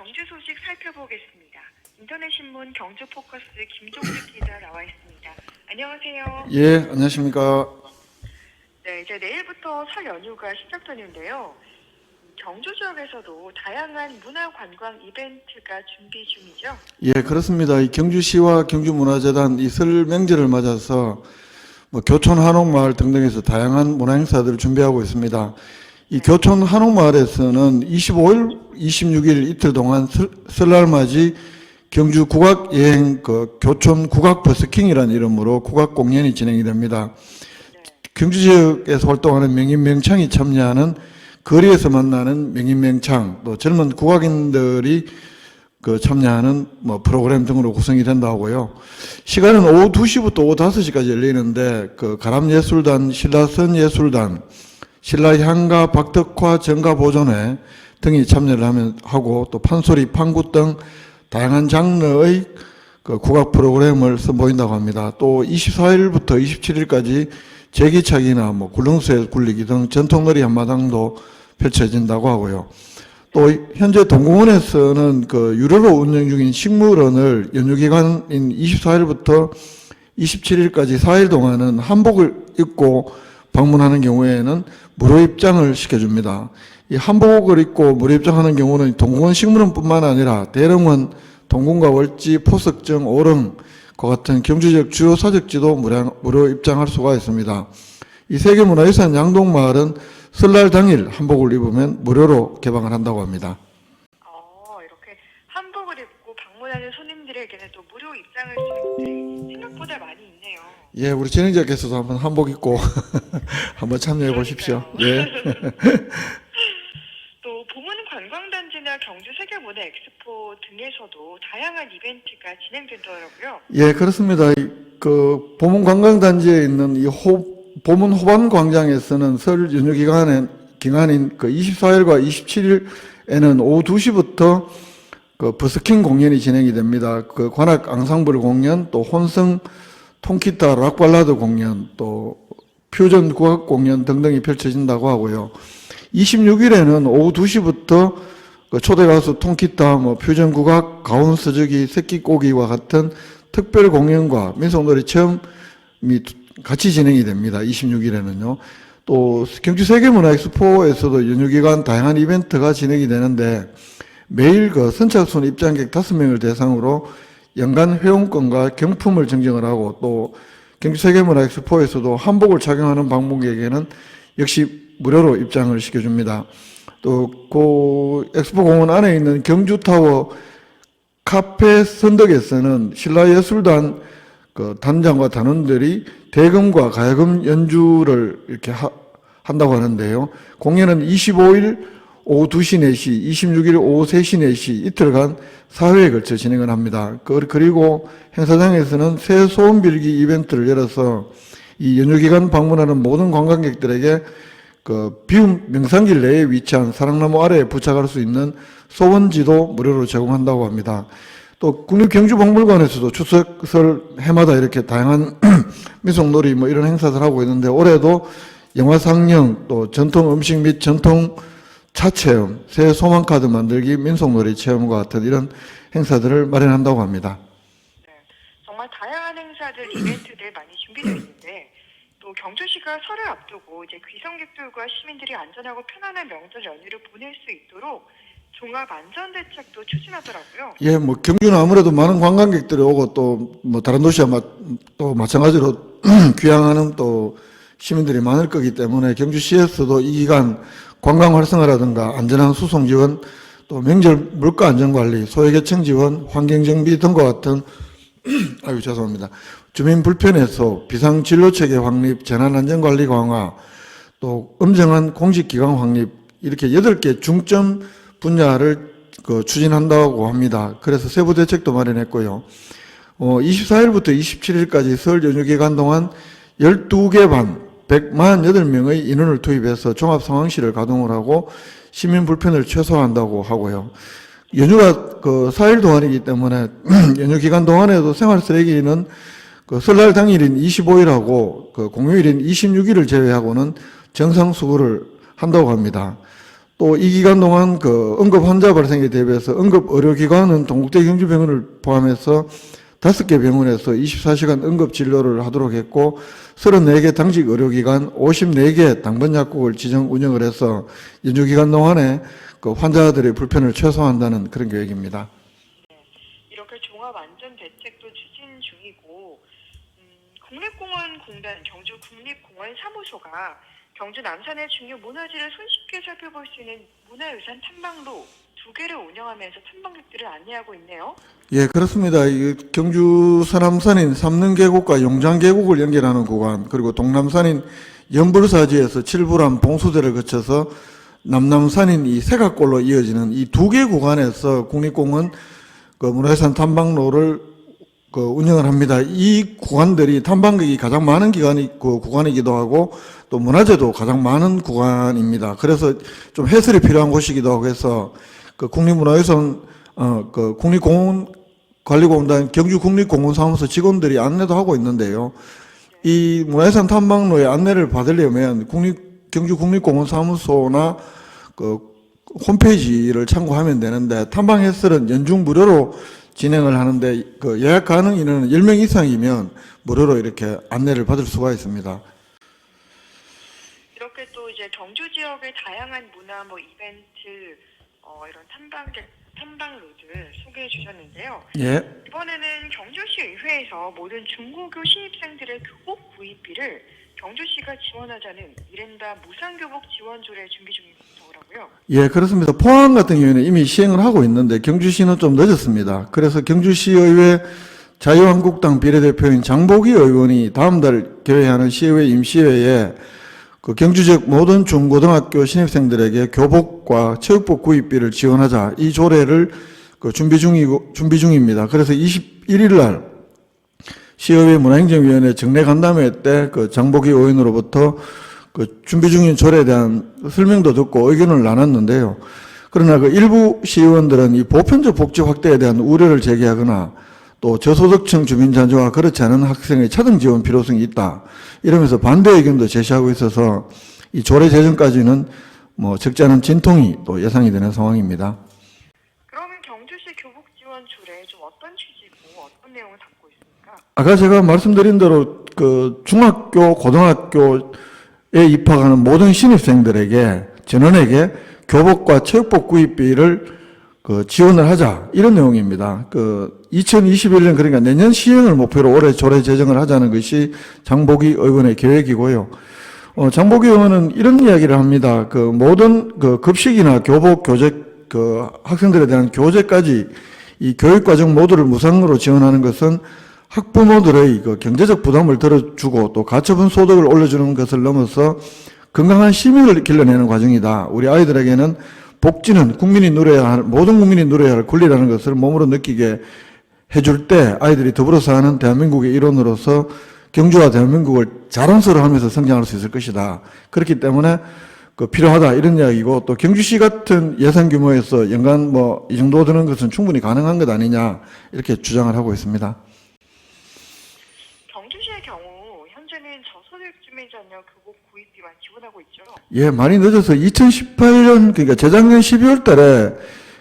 경제 소식 살펴보겠습니다. 인터넷 신문 경주 포커스 김종식 기자 나와 있습니다. 안녕하세요. 예, 안녕하십니까. 네, 이제 내일부터 설 연휴가 시작되는데요. 경주 지역에서도 다양한 문화관광 이벤트가 준비 중이죠. 예, 그렇습니다. 이 경주시와 경주문화재단 이 설 명절을 맞아서 교촌 한옥마을 등등에서 다양한 문화 행사들을 준비하고 있습니다. 이 교촌 한옥마을에서는 25일, 26일 이틀 동안 설날 맞이 경주 국악 여행 교촌 국악 버스킹이라는 이름으로 국악 공연이 진행이 됩니다. 경주 지역에서 활동하는 명인명창이 참여하는 거리에서 만나는 명인명창, 또 젊은 국악인들이 참여하는 프로그램 등으로 구성이 된다고 하고요. 시간은 오후 2시부터 오후 5시까지 열리는데 가람예술단, 신라선예술단, 신라향가, 박덕화, 정가보존회 등이 참여를 하고 또 판소리, 판구 등 다양한 장르의 국악 프로그램을 선보인다고 합니다. 또 24일부터 27일까지 제기차기나 굴릉수에 굴리기 등 전통놀이 한마당도 펼쳐진다고 하고요. 또 현재 동공원에서는 유료로 운영 중인 식물원을 연휴기간인 24일부터 27일까지 4일 동안은 한복을 입고 방문하는 경우에는 무료 입장을 시켜줍니다. 이 한복을 입고 무료 입장하는 경우는 동공원 식물원뿐만 아니라 대릉원, 동궁과 월지, 포석정, 오릉 그 같은 경주 지역 주요 사적지도 무료 입장할 수가 있습니다. 이 세계문화유산 양동마을은 설날 당일 한복을 입으면 무료로 개방을 한다고 합니다. 이렇게 한복을 입고 방문하는 손님들에게는 또 무료 입장을 주는 분들이 생각보다 많이 있네요. 예, 우리 진행자께서도 한번 한복 입고 한번 참여해 보십시오. 예. 또 보문 관광단지나 경주 세계문화 엑스포 등에서도 다양한 이벤트가 진행된다고요. 예, 그렇습니다. 보문 관광단지에 있는 보문 호반 광장에서는 설 연휴 기간인 24일과 27일에는 오후 2시부터 버스킹 공연이 진행이 됩니다. 관악 앙상블 공연, 또 혼성 통기타 락발라드 공연, 또 퓨전 국악 공연 등등이 펼쳐진다고 하고요. 26일에는 오후 2시부터 초대 가수 통기타, 퓨전 국악, 가온 서적이, 새끼꼬기와 같은 특별 공연과 민속놀이 체험이 같이 진행이 됩니다. 26일에는요. 또 경주 세계문화 엑스포에서도 연휴기간 다양한 이벤트가 진행이 되는데 매일 선착순 입장객 5명을 대상으로 연간 회원권과 경품을 증정을 하고 또 경주 세계문화 엑스포에서도 한복을 착용하는 방문객에게는 역시 무료로 입장을 시켜줍니다. 또 엑스포 공원 안에 있는 경주타워 카페 선덕에서는 신라예술단 단장과 단원들이 대금과 가야금 연주를 이렇게 한다고 하는데요. 공연은 25일 오후 2시, 4시, 26일 오후 3시, 4시 이틀간 4회에 걸쳐 진행을 합니다. 그리고 행사장에서는 새 소원 빌기 이벤트를 열어서 이 연휴기간 방문하는 모든 관광객들에게 비움 명산길 내에 위치한 사랑나무 아래에 부착할 수 있는 소원지도 무료로 제공한다고 합니다. 또 국립경주박물관에서도 추석설 해마다 이렇게 다양한 민속놀이 이런 행사들 하고 있는데 올해도 영화 상영, 또 전통 음식 및 전통 차 체험, 새 소망카드 만들기, 민속놀이 체험과 같은 이런 행사들을 마련한다고 합니다. 네, 정말 다양한 행사들, 이벤트들 많이 준비되어 있는데 또 경주시가 설을 앞두고 이제 귀성객들과 시민들이 안전하고 편안한 명절 연휴를 보낼 수 있도록 종합 안전대책도 추진하더라고요. 예, 경주는 아무래도 많은 관광객들이 오고 또 다른 도시와 또 마찬가지로 귀향하는 또 시민들이 많을 거기 때문에 경주시에서도 이 기간 관광 활성화라든가 안전한 수송 지원, 또 명절 물가 안전관리, 소외계층 지원, 환경정비 등과 같은 죄송합니다. 주민 불편 해소, 비상진료체계 확립, 재난안전관리 강화, 또 엄정한 공직기강 확립 이렇게 8개 중점 분야를 추진한다고 합니다. 그래서 세부 대책도 마련했고요. 24일부터 27일까지 설 연휴 기간 동안 12개 반 148명의 인원을 투입해서 종합상황실을 가동을 하고 시민 불편을 최소화한다고 하고요. 연휴가 4일 동안이기 때문에 연휴 기간 동안에도 생활 쓰레기는 설날 당일인 25일하고 공휴일인 26일을 제외하고는 정상 수거를 한다고 합니다. 또 이 기간 동안 그 응급 환자 발생에 대비해서 응급 의료기관은 동국대 경주병원을 포함해서 5개 병원에서 24시간 응급 진료를 하도록 했고 34개 당직 의료기관 54개 당번 약국을 지정 운영을 해서 연휴기간 동안에 그 환자들의 불편을 최소화한다는 그런 계획입니다. 이렇게 종합 안전 대책도 추진 중이고 국립공원공단 경주 국립공원 사무소가 경주 남산의 중요 문화재를 손쉽게 살펴볼 수 있는 문화유산 탐방로 2개를 운영하면서 탐방객들을 안내하고 있네요. 예, 그렇습니다. 이 경주 서남산인 삼릉계곡과 용장계곡을 연결하는 구간, 그리고 동남산인 연불사지에서 칠불암 봉수대를 거쳐서 남남산인 이 세각골로 이어지는 이 2개 구간에서 국립공원 그 문화유산 탐방로를 그 운영을 합니다. 이 구간들이 탐방객이 가장 많은 구간이기도 하고 또 문화재도 가장 많은 구간입니다. 그래서 좀 해설이 필요한 곳이기도 하고 해서 그 국립문화유산 그 국립공원관리공단 경주국립공원사무소 직원들이 안내도 하고 있는데요. 이 문화유산 탐방로의 안내를 받으려면 경주국립공원사무소나 그 홈페이지를 참고하면 되는데 탐방 해설은 연중 무료로 진행을 하는데 그 예약 가능 인원은 10명 이상이면 무료로 이렇게 안내를 받을 수가 있습니다. 이렇게 또 이제 경주 지역의 다양한 문화 이벤트 이런 탐방로들 소개해 주셨는데요. 예. 이번에는 경주시 의회에서 모든 중고교 신입생들의 교복 구입비를 경주시가 지원하자는 이른바 무상교복 지원조례 준비 중이더라고요. 예, 그렇습니다. 포항 같은 경우에는 이미 시행을 하고 있는데 경주시는 좀 늦었습니다. 그래서 경주시의회 자유한국당 비례대표인 장보기 의원이 다음 달 개회하는 시의회 임시회에 그 경주 지역 모든 중고등학교 신입생들에게 교복과 체육복 구입비를 지원하자 이 조례를 그 준비 중입니다. 그래서 21일 날 시의회 문화행정위원회 정례 간담회 때 그 장보기 의원으로부터 그 준비 중인 조례에 대한 설명도 듣고 의견을 나눴는데요. 그러나 그 일부 시의원들은 이 보편적 복지 확대에 대한 우려를 제기하거나 또 저소득층 주민 자녀와 그렇지 않은 학생의 차등 지원 필요성이 있다. 이러면서 반대 의견도 제시하고 있어서 이 조례 제정까지는 적지 않은 진통이 또 예상이 되는 상황입니다. 그러면 경주시 교복 지원 조례 좀 어떤 취지고 어떤 내용을 담고 있습니까? 아까 제가 말씀드린 대로 그 중학교, 고등학교에 입학하는 모든 신입생들에게 전원에게 교복과 체육복 구입비를 그 지원을 하자 이런 내용입니다. 그 2021년 그러니까 내년 시행을 목표로 올해 조례 제정을 하자는 것이 장보기 의원의 계획이고요. 장보기 의원은 이런 이야기를 합니다. 그 모든 그 급식이나 교복, 교재 그 학생들에 대한 교재까지 이 교육과정 모두를 무상으로 지원하는 것은 학부모들의 그 경제적 부담을 덜어주고 또 가처분 소득을 올려주는 것을 넘어서 건강한 심의를 길러내는 과정이다. 우리 아이들에게는 복지는 모든 국민이 누려야 할 권리라는 것을 몸으로 느끼게 해줄 때 아이들이 더불어 사는 대한민국의 일원으로서 경주와 대한민국을 자랑스러워 하면서 성장할 수 있을 것이다. 그렇기 때문에 그 필요하다 이런 이야기고 또 경주시 같은 예산 규모에서 연간 이 정도 드는 것은 충분히 가능한 것 아니냐 이렇게 주장을 하고 있습니다. 경주시의 경우 현재는 저소득 주민 자녀 교복 구입비만 지원하고 있죠. 예, 많이 늦어서 2018년 그러니까 재작년 12월 달에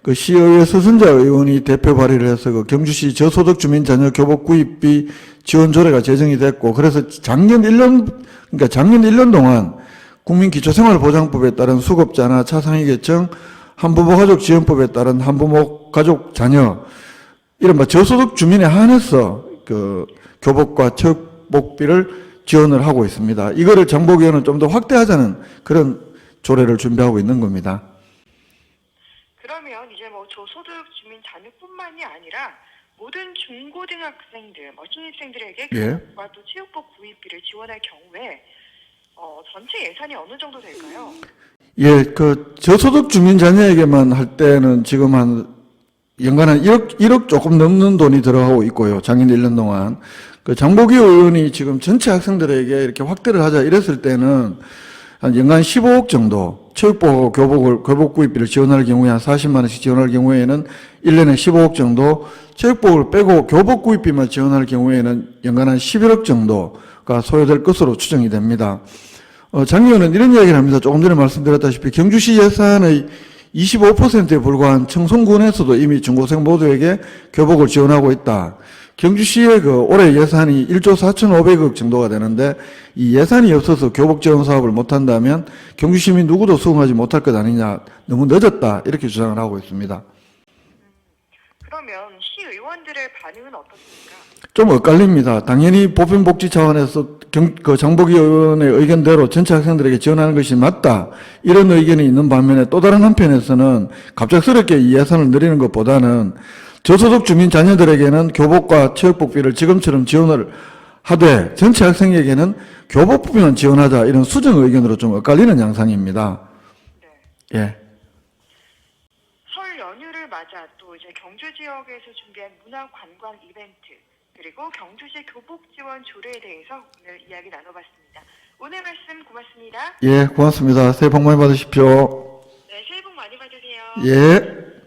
그 시의회 서순자 의원이 대표 발의를 해서 그 경주시 저소득 주민 자녀 교복 구입비 지원 조례가 제정이 됐고 그래서 작년 1년 동안 국민기초생활보장법에 따른 수급자나 차상위 계층 한부모 가족 지원법에 따른 한부모 가족 자녀 이른바 저소득 주민에 한해서 그 교복과 체육복비를 지원을 하고 있습니다. 이거를 장보기 의원은 좀 더 확대하자는 그런 조례를 준비하고 있는 겁니다. 그러면 이제 저소득 주민 자녀뿐만이 아니라 모든 중고등학생들, 신입생들에게 예. 교복과 또 체육복 구입비를 지원할 경우에 전체 예산이 어느 정도 될까요? 예, 그 저소득 주민 자녀에게만 할 때는 지금 연간 한 1억 조금 넘는 돈이 들어가고 있고요. 작년 1년 동안. 그 장보기 의원이 지금 전체 학생들에게 이렇게 확대를 하자 이랬을 때는 한 연간 15억 정도 체육복, 교복 구입비를 지원할 경우에 한 40만 원씩 지원할 경우에는 1년에 15억 정도, 체육복을 빼고 교복 구입비만 지원할 경우에는 연간 한 11억 정도가 소요될 것으로 추정이 됩니다. 장 의원은 이런 이야기를 합니다. 조금 전에 말씀드렸다시피 경주시 예산의 25%에 불과한 청송군에서도 이미 중고생 모두에게 교복을 지원하고 있다. 경주시의 그 올해 예산이 1조 4,500억 정도가 되는데 이 예산이 없어서 교복 지원 사업을 못한다면 경주 시민 누구도 수긍하지 못할 것 아니냐. 너무 늦었다. 이렇게 주장을 하고 있습니다. 그러면 시의원들의 반응은 어떻습니까? 좀 엇갈립니다. 당연히 보편복지 차원에서 그 장보기 의원의 의견대로 전체 학생들에게 지원하는 것이 맞다. 이런 의견이 있는 반면에 또 다른 한편에서는 갑작스럽게 이 예산을 늘리는 것보다는 저소득 주민 자녀들에게는 교복과 체육복비를 지금처럼 지원을 하되 전체 학생에게는 교복비만 지원하자 이런 수정 의견으로 좀 엇갈리는 양상입니다. 네. 예. 설 연휴를 맞아 또 이제 경주 지역에서 준비한 문화 관광 이벤트 그리고 경주시 교복 지원 조례에 대해서 오늘 이야기 나눠봤습니다. 오늘 말씀 고맙습니다. 예, 고맙습니다. 새해 복 많이 받으십시오. 네, 새해 복 많이 받으세요. 예.